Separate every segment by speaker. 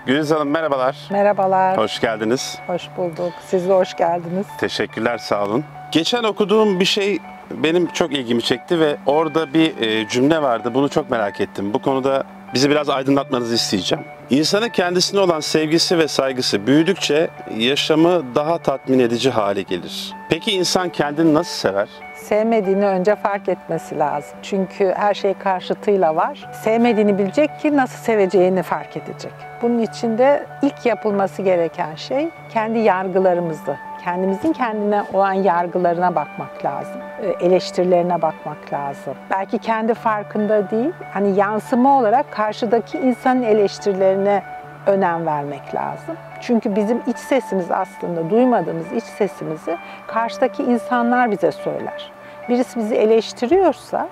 Speaker 1: Güliz Hanım merhabalar.
Speaker 2: Merhabalar.
Speaker 1: Hoş geldiniz.
Speaker 2: Hoş bulduk. Siz de hoş geldiniz.
Speaker 1: Teşekkürler, sağ olun. Geçen okuduğum bir şey benim çok ilgimi çekti ve orada bir cümle vardı. Bunu çok merak ettim. Bu konuda bizi biraz aydınlatmanızı isteyeceğim. İnsanın kendisine olan sevgisi ve saygısı büyüdükçe yaşamı daha tatmin edici hale gelir. Peki insan kendini nasıl sever?
Speaker 2: Sevmediğini önce fark etmesi lazım. Çünkü her şey karşıtıyla var. Sevmediğini bilecek ki nasıl seveceğini fark edecek. Bunun için de ilk yapılması gereken şey kendi yargılarımızı, kendimizin kendine olan yargılarına bakmak lazım. Eleştirilerine bakmak lazım. Belki kendi farkında değil, hani yansıma olarak karşıdaki insanın eleştirilerine önem vermek lazım. Çünkü bizim iç sesimiz aslında duymadığımız iç sesimizi karşıdaki insanlar bize söyler. Birisi bizi eleştiriyorsa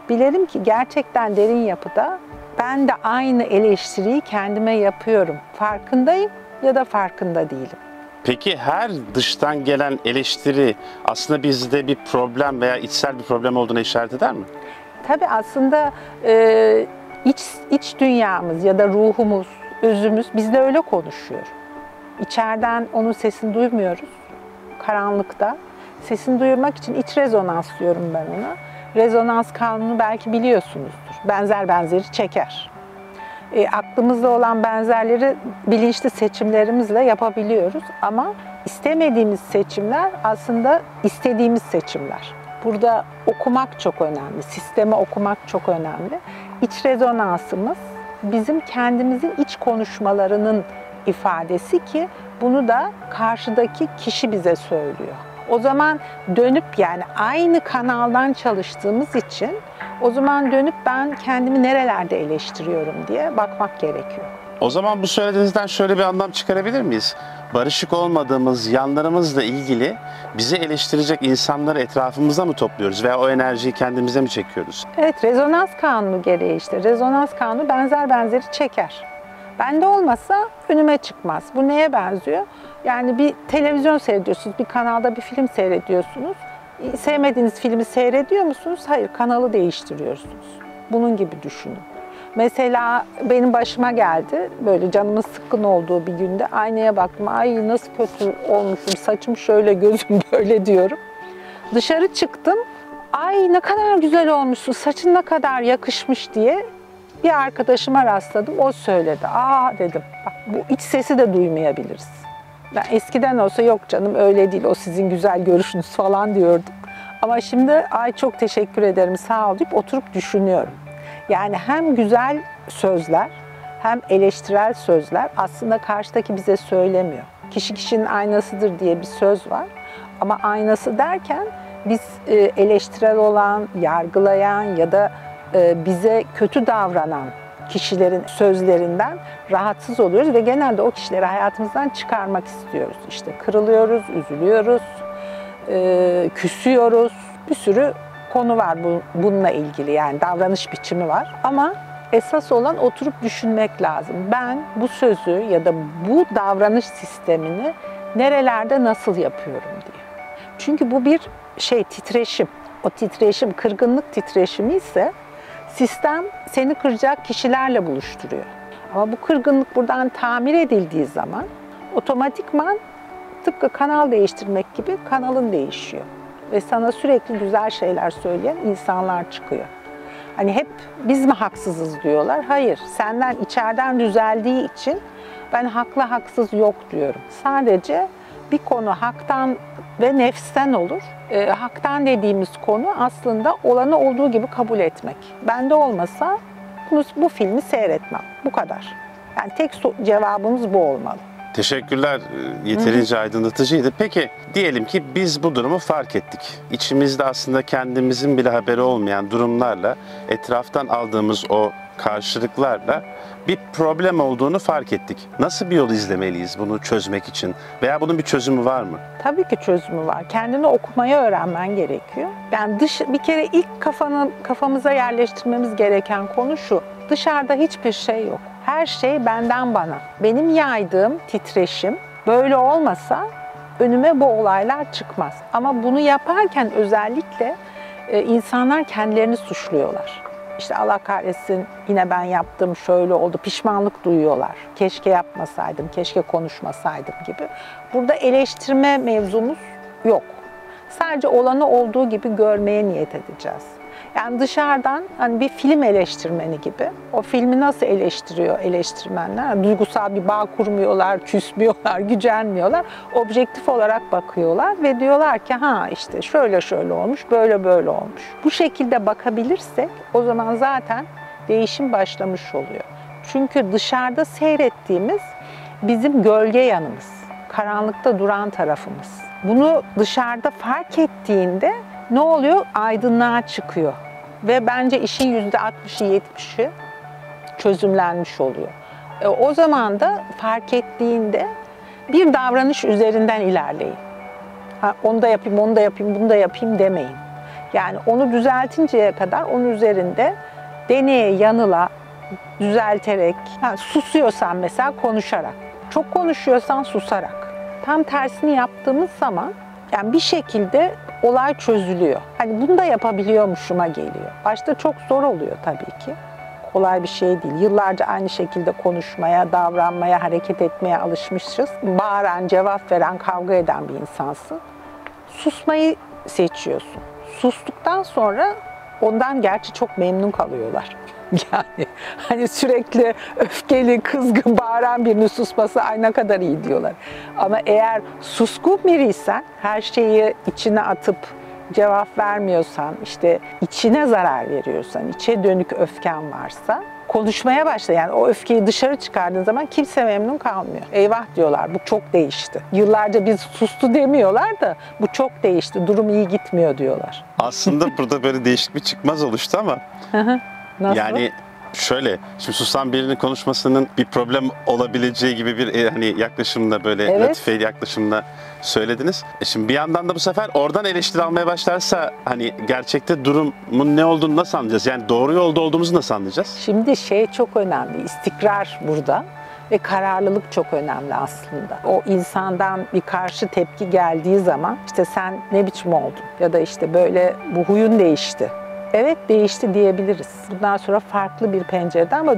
Speaker 2: bilelim ki gerçekten derin yapıda ben de aynı eleştiriyi kendime yapıyorum. Farkındayım ya da farkında değilim.
Speaker 1: Peki her dıştan gelen eleştiri aslında bizde bir problem veya içsel bir problem olduğuna işaret eder mi?
Speaker 2: Tabii aslında iç dünyamız ya da ruhumuz, özümüz bizle öyle konuşuyor. İçeriden onun sesini duymuyoruz, karanlıkta. Sesini duyurmak için iç rezonans diyorum ben ona. Rezonans kanunu belki biliyorsunuzdur. Benzer benzeri çeker. Aklımızda olan benzerleri bilinçli seçimlerimizle yapabiliyoruz. Ama istemediğimiz seçimler aslında istediğimiz seçimler. Burada okumak çok önemli, sistemi okumak çok önemli. İç rezonansımız bizim kendimizin iç konuşmalarının ifadesi ki bunu da karşıdaki kişi bize söylüyor. O zaman dönüp yani aynı kanaldan çalıştığımız için o zaman dönüp ben kendimi nerelerde eleştiriyorum diye bakmak gerekiyor.
Speaker 1: O zaman bu söylediğinizden şöyle bir anlam çıkarabilir miyiz? Barışık olmadığımız yanlarımızla ilgili bizi eleştirecek insanları etrafımıza mı topluyoruz veya o enerjiyi kendimize mi çekiyoruz?
Speaker 2: Evet, rezonans kanunu gereği işte. Rezonans kanunu benzer benzeri çeker. Bende olmasa önüme çıkmaz. Bu neye benziyor? Yani bir televizyon seyrediyorsunuz, bir kanalda bir film seyrediyorsunuz. Sevmediğiniz filmi seyrediyor musunuz? Hayır, kanalı değiştiriyorsunuz. Bunun gibi düşünün. Mesela benim başıma geldi, böyle canımın sıkkın olduğu bir günde aynaya baktım. Ay nasıl kötü olmuşum, saçım şöyle, gözüm böyle diyorum. Dışarı çıktım. Ay ne kadar güzel olmuşsun, saçın ne kadar yakışmış diye bir arkadaşıma rastladım. O söyledi. Aa dedim, bak bu iç sesi de duymayabiliriz. Ben eskiden olsa yok canım öyle değil, o sizin güzel görüşünüz falan diyordum. Ama şimdi ay çok teşekkür ederim, sağ ol deyip oturup düşünüyorum. Yani hem güzel sözler hem eleştirel sözler aslında karşıdaki bize söylemiyor. Kişi kişinin aynasıdır diye bir söz var. Ama aynası derken biz eleştirel olan, yargılayan ya da bize kötü davranan kişilerin sözlerinden rahatsız oluyoruz ve genelde o kişileri hayatımızdan çıkarmak istiyoruz. İşte kırılıyoruz, üzülüyoruz, küsüyoruz. Bir sürü konu var bununla ilgili, yani davranış biçimi var. Ama esas olan oturup düşünmek lazım. Ben bu sözü ya da bu davranış sistemini nerelerde nasıl yapıyorum diye. Çünkü bu bir titreşim. O titreşim, kırgınlık titreşimi ise sistem seni kıracak kişilerle buluşturuyor. Ama bu kırgınlık buradan tamir edildiği zaman otomatikman tıpkı kanal değiştirmek gibi kanalın değişiyor. Ve sana sürekli güzel şeyler söyleyen insanlar çıkıyor. Hani hep biz mi haksızız diyorlar. Hayır, senden içeriden düzeldiği için ben haklı haksız yok diyorum. Sadece bir konu haktan ve nefsten olur. Haktan dediğimiz konu aslında olanı olduğu gibi kabul etmek. Bende olmasa bu filmi seyretmem. Bu kadar. Yani tek cevabımız bu olmalı.
Speaker 1: Teşekkürler. Yeterince aydınlatıcıydı. Peki diyelim ki biz bu durumu fark ettik. İçimizde aslında kendimizin bile haberi olmayan durumlarla, etraftan aldığımız o karşılıklarla bir problem olduğunu fark ettik. Nasıl bir yol izlemeliyiz bunu çözmek için? Veya bunun bir çözümü var mı?
Speaker 2: Tabii ki çözümü var. Kendini okumayı öğrenmen gerekiyor. Yani bir kere ilk kafamıza yerleştirmemiz gereken konu şu. Dışarıda hiçbir şey yok. Her şey benden bana. Benim yaydığım titreşim böyle olmasa önüme bu olaylar çıkmaz. Ama bunu yaparken özellikle insanlar kendilerini suçluyorlar. işte Allah kahretsin yine ben yaptım, şöyle oldu, pişmanlık duyuyorlar. Keşke yapmasaydım, keşke konuşmasaydım gibi. Burada eleştirme mevzumuz yok. Sadece olanı olduğu gibi görmeye niyet edeceğiz. Yani dışarıdan hani bir film eleştirmeni gibi, o filmi nasıl eleştiriyor eleştirmenler? Duygusal bir bağ kurmuyorlar, küsmüyorlar, gücenmiyorlar. Objektif olarak bakıyorlar ve diyorlar ki ha işte şöyle şöyle olmuş, böyle böyle olmuş. Bu şekilde bakabilirsek o zaman zaten değişim başlamış oluyor. Çünkü dışarıda seyrettiğimiz bizim gölge yanımız, karanlıkta duran tarafımız. Bunu dışarıda fark ettiğinde ne oluyor? Aydınlığa çıkıyor. Ve bence işin %60'ı 70'i çözümlenmiş oluyor. O zaman da fark ettiğinde bir davranış üzerinden ilerleyin. Onu da yapayım, onu da yapayım, bunu da yapayım demeyin. Yani onu düzeltinceye kadar onun üzerinde deneye yanıla düzelterek, susuyorsan mesela konuşarak, çok konuşuyorsan susarak. Tam tersini yaptığımız zaman yani bir şekilde olay çözülüyor. Hani bunu da yapabiliyormuşuma geliyor. Başta çok zor oluyor tabii ki. Kolay bir şey değil. Yıllarca aynı şekilde konuşmaya, davranmaya, hareket etmeye alışmışız. Bağıran, cevap veren, kavga eden bir insansın. Susmayı seçiyorsun. Sustuktan sonra ondan gerçi çok memnun kalıyorlar. Yani hani sürekli öfkeli, kızgın, bağıran birinin susması ay ne kadar iyi diyorlar. Ama eğer suskun biriysen, her şeyi içine atıp cevap vermiyorsan, işte içine zarar veriyorsan, içe dönük öfken varsa konuşmaya başla. Yani o öfkeyi dışarı çıkardığın zaman kimse memnun kalmıyor. Eyvah diyorlar, bu çok değişti. Yıllarca biz sustu demiyorlar da bu çok değişti, durum iyi gitmiyor diyorlar.
Speaker 1: Aslında burada böyle değişik bir çıkmaz oluştu ama
Speaker 2: Nasıl?
Speaker 1: yani şöyle, şimdi susan birinin konuşmasının bir problem olabileceği gibi bir hani yaklaşımla böyle
Speaker 2: Evet.
Speaker 1: latifeli yaklaşımla söylediniz. Şimdi bir yandan da bu sefer oradan eleştiri almaya başlarsa hani gerçekte durumun ne olduğunu nasıl anlayacağız? Yani doğru yolda olduğumuzu nasıl anlayacağız?
Speaker 2: Şimdi şey çok önemli, istikrar burada ve kararlılık çok önemli aslında. O insandan bir karşı tepki geldiği zaman işte sen ne biçim oldun ya da işte böyle bu huyun değişti. Evet değişti diyebiliriz. Bundan sonra farklı bir pencereden ama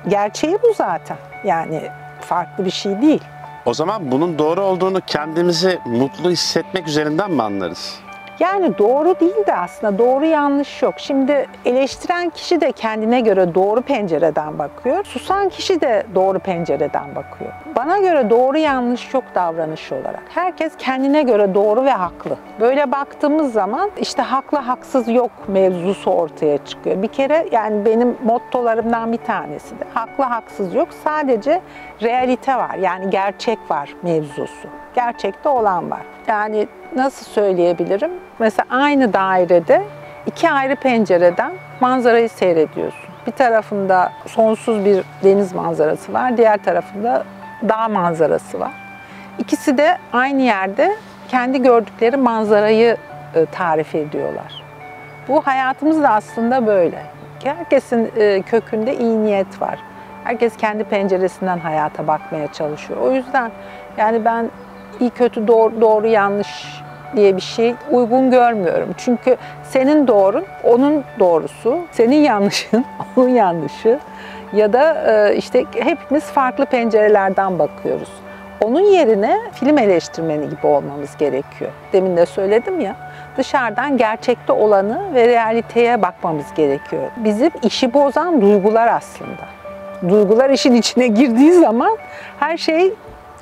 Speaker 2: gerçeği bu zaten. Yani farklı bir şey değil.
Speaker 1: O zaman bunun doğru olduğunu kendimizi mutlu hissetmek üzerinden mi anlarız?
Speaker 2: Yani doğru değil de aslında doğru yanlış yok. Şimdi eleştiren kişi de kendine göre doğru pencereden bakıyor. Susan kişi de doğru pencereden bakıyor. Bana göre doğru yanlış yok davranış olarak. Herkes kendine göre doğru ve haklı. Böyle baktığımız zaman işte haklı haksız yok mevzusu ortaya çıkıyor. Bir kere yani benim mottolarımdan bir tanesi de haklı haksız yok. Sadece realite var yani gerçek var mevzusu. Gerçekte olan var. Yani nasıl söyleyebilirim? Mesela aynı dairede iki ayrı pencereden manzarayı seyrediyorsun. Bir tarafında sonsuz bir deniz manzarası var, diğer tarafında dağ manzarası var. İkisi de aynı yerde kendi gördükleri manzarayı tarif ediyorlar. Bu hayatımız da aslında böyle. Herkesin kökünde iyi niyet var. Herkes kendi penceresinden hayata bakmaya çalışıyor. O yüzden yani ben iyi kötü doğru yanlış diye bir şey uygun görmüyorum. Çünkü senin doğrun onun doğrusu, senin yanlışın onun yanlışı ya da işte hepimiz farklı pencerelerden bakıyoruz. Onun yerine film eleştirmeni gibi olmamız gerekiyor. Demin de söyledim ya, dışarıdan gerçekte olanı ve realiteye bakmamız gerekiyor. Bizim işi bozan duygular aslında. Duygular işin içine girdiği zaman her şey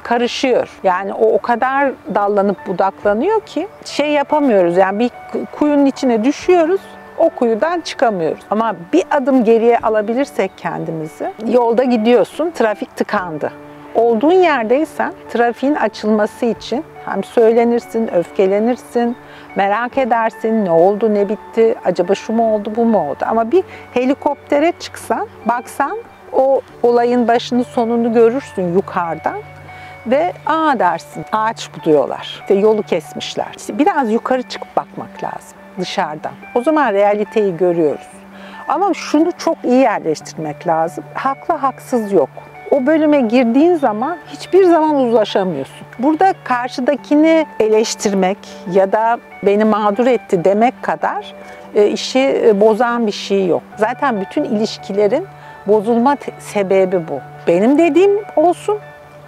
Speaker 2: karışıyor. Yani o kadar dallanıp budaklanıyor ki şey yapamıyoruz. Yani bir kuyunun içine düşüyoruz, o kuyudan çıkamıyoruz. Ama bir adım geriye alabilirsek kendimizi, yolda gidiyorsun, trafik tıkandı. Olduğun yerdeysen trafiğin açılması için hem söylenirsin, öfkelenirsin, merak edersin, ne oldu, ne bitti, acaba şu mu oldu, bu mu oldu? Ama bir helikoptere çıksan, baksan o olayın başını sonunu görürsün yukarıdan. Ve dersin, ağaç buduyorlar, işte yolu kesmişler. İşte biraz yukarı çıkıp bakmak lazım dışarıdan. O zaman realiteyi görüyoruz. Ama şunu çok iyi yerleştirmek lazım. Haklı haksız yok. O bölüme girdiğin zaman hiçbir zaman uzlaşamıyorsun. Burada karşıdakini eleştirmek ya da beni mağdur etti demek kadar işi bozan bir şey yok. Zaten bütün ilişkilerin bozulma sebebi bu. Benim dediğim olsun,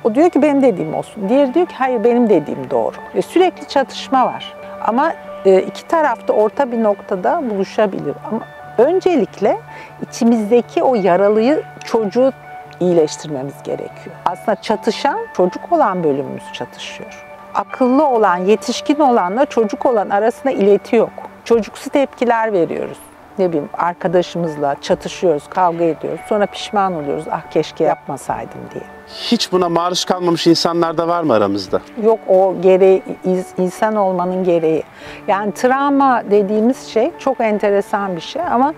Speaker 2: o diyor ki benim dediğim olsun. Diğeri diyor ki hayır benim dediğim doğru. Ve sürekli çatışma var. Ama iki taraf da orta bir noktada buluşabilir. Ama öncelikle içimizdeki o yaralıyı, çocuğu iyileştirmemiz gerekiyor. Aslında çatışan, çocuk olan bölümümüz çatışıyor. Akıllı olan, yetişkin olanla çocuk olan arasında ileti yok. Çocuksu tepkiler veriyoruz. Ne bileyim, arkadaşımızla çatışıyoruz, kavga ediyoruz. Sonra pişman oluyoruz. Ah keşke yapmasaydım diye.
Speaker 1: Hiç buna maruz kalmamış insanlar da var mı aramızda?
Speaker 2: Yok, o gereği, insan olmanın gereği. Yani travma dediğimiz şey çok enteresan bir şey ama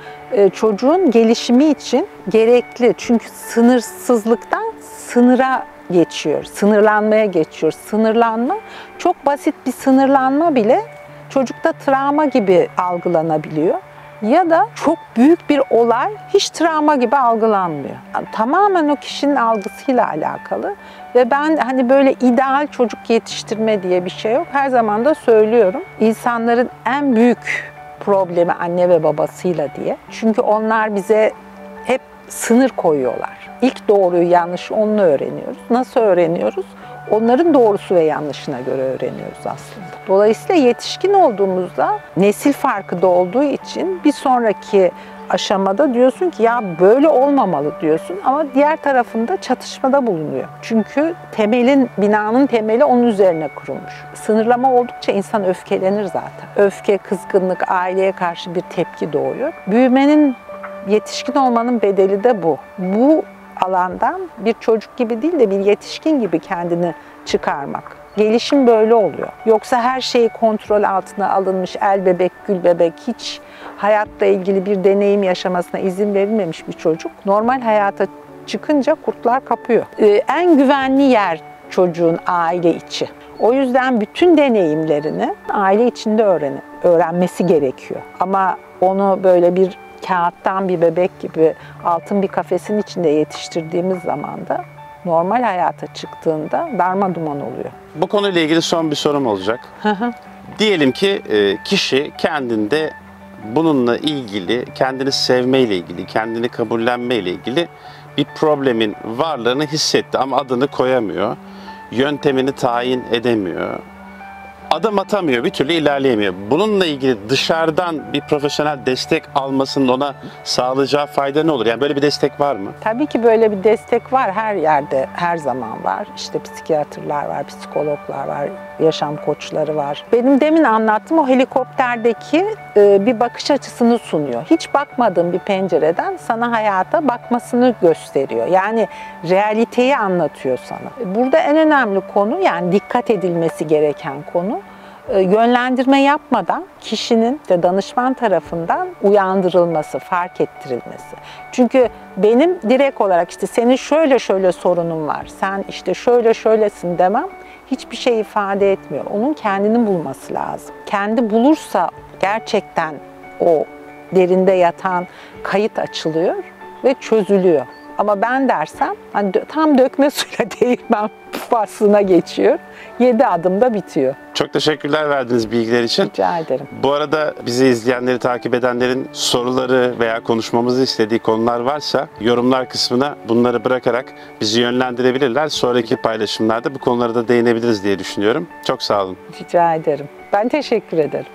Speaker 2: çocuğun gelişimi için gerekli. Çünkü sınırsızlıktan sınıra geçiyor, sınırlanmaya geçiyor. Sınırlanma, çok basit bir sınırlanma bile çocukta travma gibi algılanabiliyor. Ya da çok büyük bir olay hiç travma gibi algılanmıyor. Yani tamamen o kişinin algısıyla alakalı. Ve ben hani böyle ideal çocuk yetiştirme diye bir şey yok. Her zaman da söylüyorum. İnsanların en büyük problemi anne ve babasıyla diye. Çünkü onlar bize hep sınır koyuyorlar. İlk doğruyu yanlışı onunla öğreniyoruz. Nasıl öğreniyoruz? Onların doğrusu ve yanlışına göre öğreniyoruz aslında. Dolayısıyla yetişkin olduğumuzda nesil farkı da olduğu için bir sonraki aşamada diyorsun ki ya böyle olmamalı diyorsun ama diğer tarafında çatışmada bulunuyor. Çünkü binanın temeli onun üzerine kurulmuş. Sınırlama oldukça insan öfkelenir zaten. Öfke, kızgınlık, aileye karşı bir tepki doğuyor. Büyümenin, yetişkin olmanın bedeli de bu. Bu alandan bir çocuk gibi değil de bir yetişkin gibi kendini çıkarmak. Gelişim böyle oluyor. Yoksa her şeyi kontrol altına alınmış, el bebek, gül bebek, hiç hayatla ilgili bir deneyim yaşamasına izin verilmemiş bir çocuk normal hayata çıkınca kurtlar kapıyor. En güvenli yer çocuğun aile içi. O yüzden bütün deneyimlerini aile içinde öğrenmesi gerekiyor. Ama onu böyle bir kağıttan bir bebek gibi altın bir kafesin içinde yetiştirdiğimiz zaman da normal hayata çıktığında darmaduman oluyor.
Speaker 1: Bu konuyla ilgili son bir sorum olacak. Diyelim ki kişi kendinde bununla ilgili, kendini sevmeyle ilgili, kendini kabullenmeyle ilgili bir problemin varlığını hissetti ama adını koyamıyor. Yöntemini tayin edemiyor. Adım atamıyor, bir türlü ilerleyemiyor. Bununla ilgili dışarıdan bir profesyonel destek almasının ona sağlayacağı fayda ne olur? Yani böyle bir destek var mı?
Speaker 2: Tabii ki böyle bir destek var. Her yerde, her zaman var. İşte psikiyatrlar var, psikologlar var, yaşam koçları var. Benim demin anlattığım o helikopterdeki bir bakış açısını sunuyor. Hiç bakmadığın bir pencereden sana hayata bakmasını gösteriyor. Yani realiteyi anlatıyor sana. Burada en önemli konu, yani dikkat edilmesi gereken konu, yönlendirme yapmadan kişinin de danışman tarafından uyandırılması, fark ettirilmesi. Çünkü benim direkt olarak işte senin şöyle şöyle sorunun var, sen işte şöyle şöylesin demem hiçbir şey ifade etmiyor. Onun kendini bulması lazım. Kendi bulursa gerçekten o derinde yatan kayıt açılıyor ve çözülüyor. Ama ben dersem hani tam dökme suyla değirmen faslına geçiyor. 7 adımda bitiyor.
Speaker 1: Çok teşekkürler verdiğiniz bilgiler için.
Speaker 2: Rica ederim.
Speaker 1: Bu arada bizi izleyenleri, takip edenlerin soruları veya konuşmamızı istediği konular varsa yorumlar kısmına bunları bırakarak bizi yönlendirebilirler. Sonraki paylaşımlarda bu konulara da değinebiliriz diye düşünüyorum. Çok sağ olun.
Speaker 2: Rica ederim. Ben teşekkür ederim.